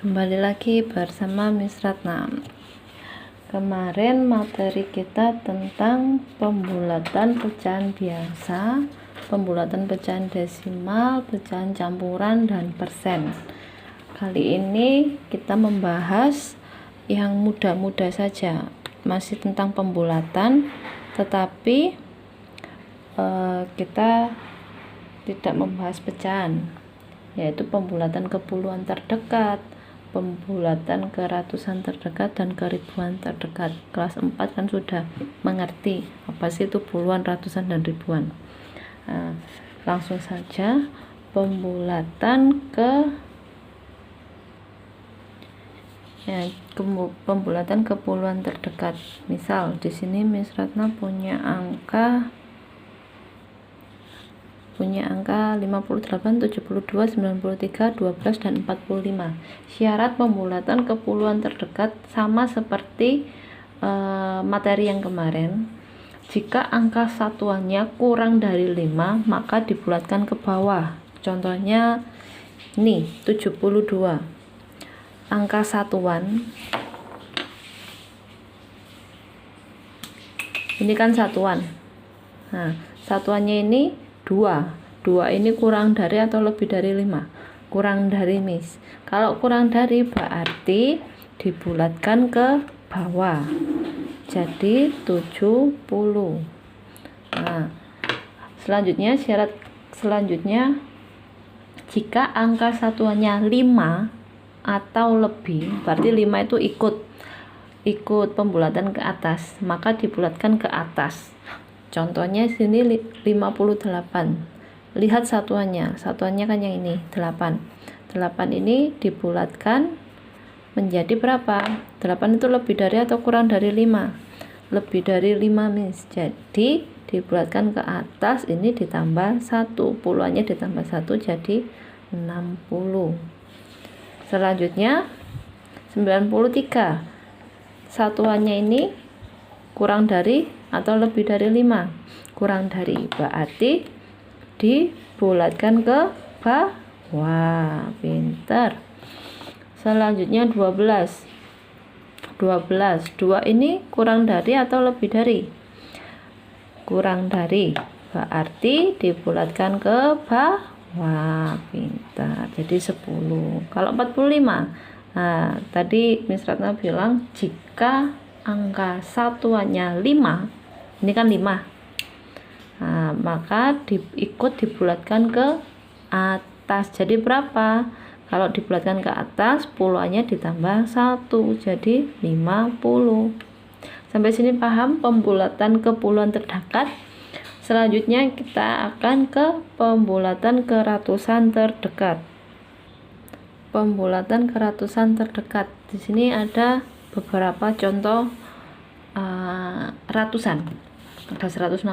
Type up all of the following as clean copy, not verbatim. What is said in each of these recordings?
Kembali lagi bersama Miss Ratna. Kemarin materi kita tentang pembulatan pecahan biasa, pembulatan pecahan desimal, pecahan campuran, dan persen. Kali ini kita membahas yang mudah-mudah saja, masih tentang pembulatan, tetapi kita tidak membahas pecahan, yaitu pembulatan ke puluhan terdekat, pembulatan ke ratusan terdekat, dan ke ribuan terdekat. Kelas 4 kan sudah mengerti apa sih itu puluhan, ratusan, dan ribuan. Langsung saja pembulatan ke puluhan terdekat. Misal di sini Miss Ratna punya angka 58, 72, 93, 12, dan 45. Syarat pembulatan ke puluhan terdekat sama seperti materi yang kemarin. Jika angka satuannya kurang dari 5, maka dibulatkan ke bawah. Contohnya ini 72. Angka satuan ini kan satuan. Nah, satuannya ini 2 ini kurang dari atau lebih dari 5? Kurang dari, Miss. Kalau kurang dari berarti dibulatkan ke bawah, jadi 70. Nah, syarat selanjutnya, jika angka satuannya 5 atau lebih, berarti 5 itu ikut pembulatan ke atas, maka dibulatkan ke atas. Contohnya sini 58. Lihat satuannya kan yang ini 8 ini dibulatkan menjadi berapa? 8 itu lebih dari atau kurang dari 5? Lebih dari 5, Miss. Jadi dibulatkan ke atas, ini ditambah 1, puluhannya ditambah 1, jadi 60. Selanjutnya 93. Satuannya ini kurang dari atau lebih dari 5? Kurang dari, berarti dibulatkan ke bawah. Pinter. Selanjutnya 12. 2 ini kurang dari atau lebih dari? Kurang dari, berarti dibulatkan ke bawah. Pinter. Jadi 10. Kalau 45, nah tadi Miss Ratna bilang jika angka satuannya 5, ini kan 5, nah, maka ikut dibulatkan ke atas. Jadi berapa? Kalau dibulatkan ke atas, puluhannya ditambah 1, jadi 50. Sampai sini paham pembulatan ke puluhan terdekat? Selanjutnya kita akan ke pembulatan ke ratusan terdekat. Pembulatan ke ratusan terdekat. Di sini ada beberapa contoh ratusan. Ada 165,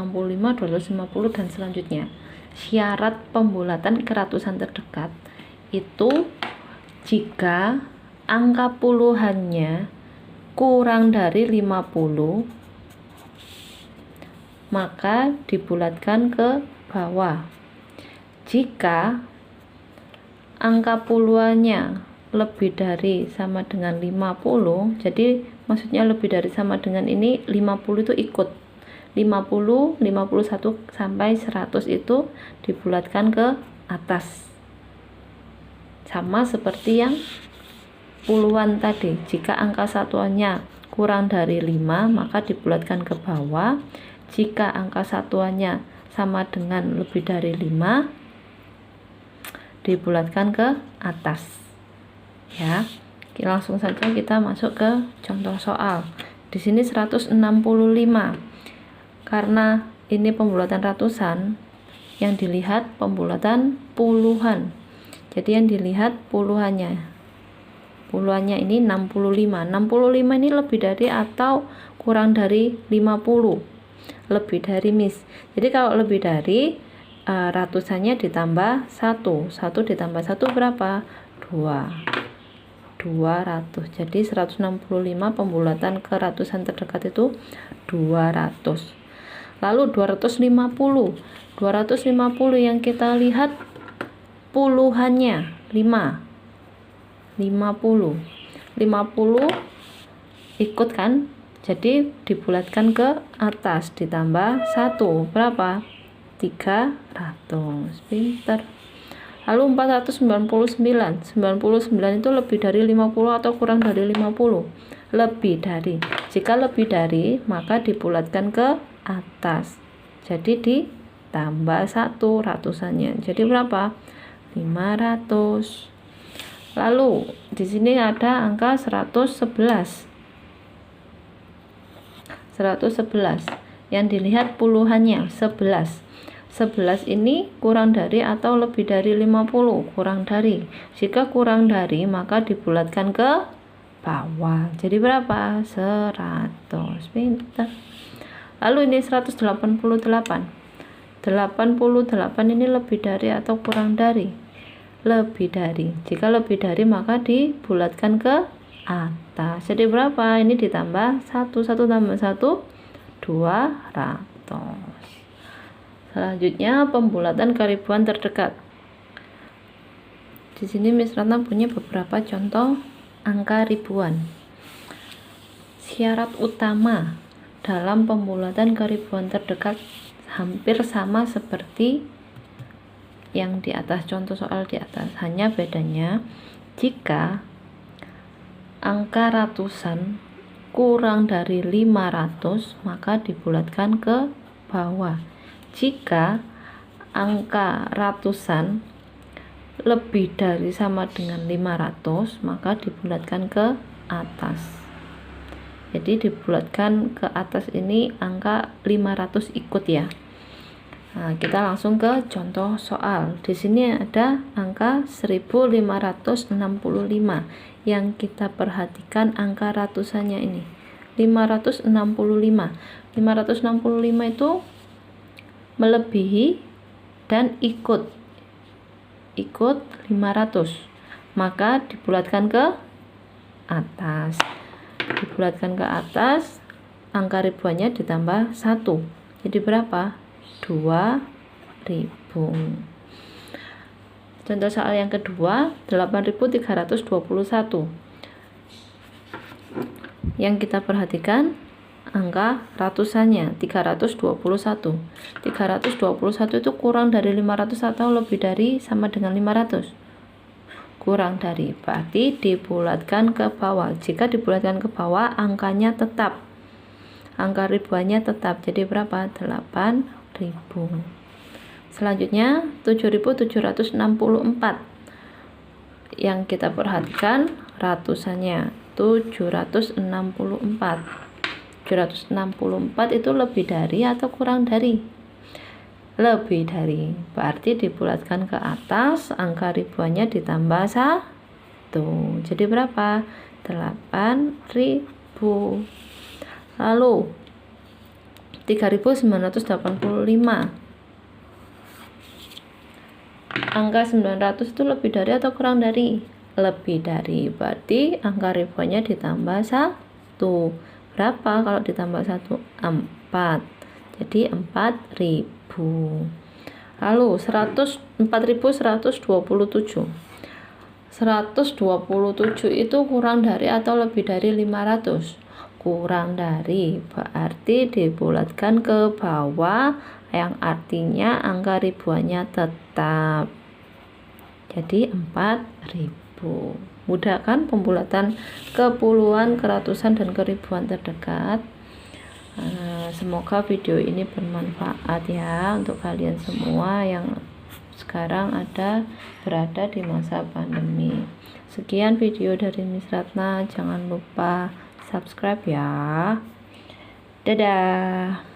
250, dan selanjutnya. Syarat pembulatan ke ratusan terdekat itu jika angka puluhannya kurang dari 50, maka dibulatkan ke bawah. Jika angka puluhannya lebih dari sama dengan 50, jadi maksudnya lebih dari sama dengan ini, 50 itu ikut, 50, 51 sampai 100 itu dibulatkan ke atas, sama seperti yang puluhan tadi. Jika angka satuannya kurang dari 5, maka dibulatkan ke bawah. Jika angka satuannya sama dengan lebih dari 5, dibulatkan ke atas. Ya, langsung saja kita masuk ke contoh soal. Di sini 165. Karena ini pembulatan ratusan, yang dilihat pembulatan puluhan. Jadi yang dilihat puluhannya. Puluhannya ini 65. 65 ini lebih dari atau kurang dari 50? Lebih dari, Miss. Jadi kalau lebih dari, ratusannya ditambah 1. 1 ditambah 1 berapa? 200. Jadi 165 pembulatan ke ratusan terdekat itu 200. Lalu 250 yang kita lihat puluhannya 5. 50 ikut kan, jadi dibulatkan ke atas ditambah 1 berapa? 300. Pinter. Lalu 499 itu lebih dari 50 atau kurang dari 50? Lebih dari. Jika lebih dari, maka dibulatkan ke atas, jadi ditambah 1 ratusannya, jadi berapa? 500. Lalu di sini ada angka 111 yang dilihat puluhannya 11 ini kurang dari atau lebih dari 50? Kurang dari. Jika kurang dari, maka dibulatkan ke bawah, jadi berapa? 100. Pintar. Lalu ini 188 ini lebih dari atau kurang dari? Lebih dari. Jika lebih dari, maka dibulatkan ke atas, jadi berapa? Ini ditambah 1 tambah 1 200. Selanjutnya pembulatan ke ribuan terdekat. Di sini Miss Ratna punya beberapa contoh angka ribuan. Syarat utama dalam pembulatan ke ribuan terdekat hampir sama seperti yang di atas, contoh soal di atas, hanya bedanya jika angka ratusan kurang dari 500 maka dibulatkan ke bawah. Jika angka ratusan lebih dari sama dengan 500 maka dibulatkan ke atas. Jadi dibulatkan ke atas ini angka 500 ikut ya. Nah, kita langsung ke contoh soal. Di sini ada angka 1565. Yang kita perhatikan angka ratusannya ini 565 itu melebihi dan ikut 500, maka dibulatkan ke atas. Angka ribuannya ditambah 1, jadi berapa? 2000. Contoh soal yang kedua, 8321. Yang kita perhatikan angka ratusannya 321. 321 itu kurang dari 500 atau lebih dari sama dengan 500? Kurang dari, berarti dibulatkan ke bawah. Jika dibulatkan ke bawah, angkanya tetap, angka ribuannya tetap, jadi berapa? 8000. Selanjutnya 7764. Yang kita perhatikan ratusannya 764 itu lebih dari atau kurang dari? Lebih dari, berarti dibulatkan ke atas, angka ribuannya ditambah 1, jadi berapa? 8000. Lalu 3985, angka 900 itu lebih dari atau kurang dari? Lebih dari, berarti angka ribuannya ditambah 1. Berapa kalau ditambah 1? 4, jadi 4000. Lalu 4127 itu kurang dari atau lebih dari 500? Kurang dari, berarti dibulatkan ke bawah, yang artinya angka ribuannya tetap, jadi 4000. Mudah kan pembulatan ke puluhan, ke ratusan, dan ke ribuan terdekat. Semoga video ini bermanfaat ya untuk kalian semua yang sekarang berada di masa pandemi. Sekian video dari Miss Ratna, jangan lupa subscribe ya. Dadah.